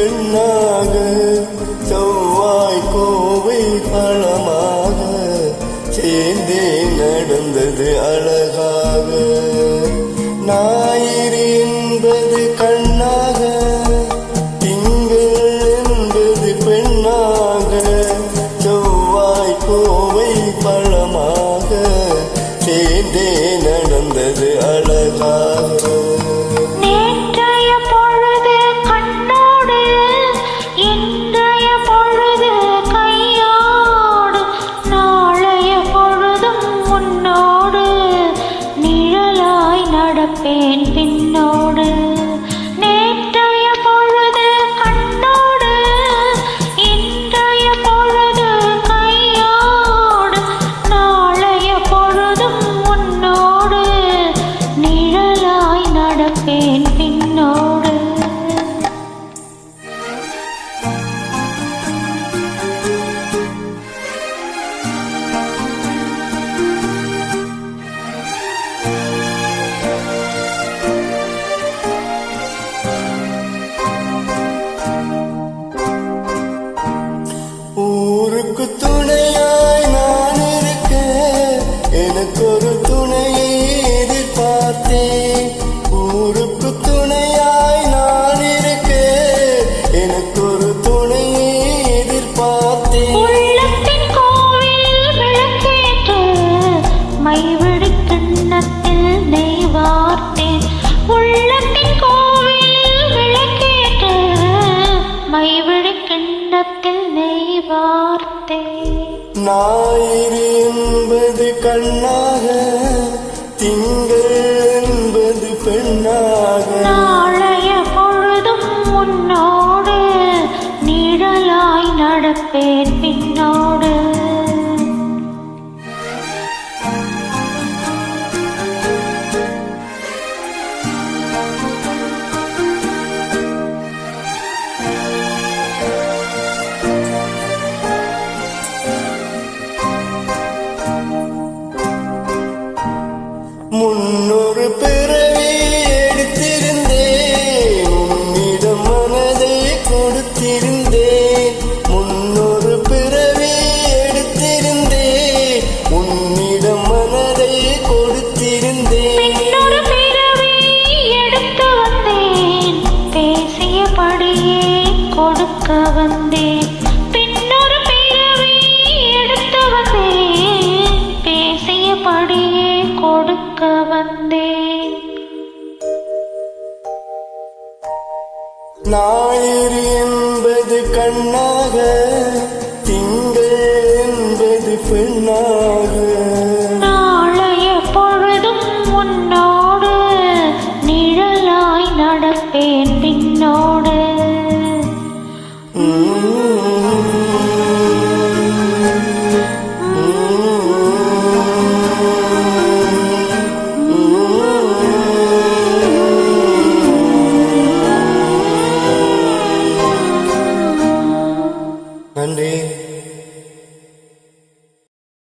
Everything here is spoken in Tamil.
பெண்ணாக செவ்வாய் கோவை பழமாக சேர்ந்தே நடந்தது அழகாக. ஞாயிறு என்பது கண்ணாக திங்கள் என்பது பெண்ணாக செவ்வாய் கோவை பழமாக சேர்ந்தே நடந்தது அழகாக. பின்னோடு நேற்றைய பொழுது கண்ணோடு இன்றைய பொழுது கையோடு நாளைய பொழுதும் உன்னோடு நிழலாய் நடப்பேன் பின்னோடு. ஊருக்கு துணையாய் நான் இருக்க எனக்கு ஒரு துணையை எதிர்பார்த்தேன். ஊருக்கு துணையாய் நான் இருக்க எனக்கு ஒரு துணையை எதிர்பார்த்தேன். உள்ளத்தின் கோவில் விளக்கேற்று மைவிடி கிண்ணத்தில் நெய் வார்த்தேன். உள்ளத்தின் கோவில் விளக்கேற்று மைவிடி கிண்ணத்தில் நெய் வார்த்தேன். ஞாயிறு என்பது கண்ணாக திங்கள் என்பது பெண்ணாக நாளைய பொழுதும் உன்னோடு நிழலாய் நடப்பேன் பின்னோடு.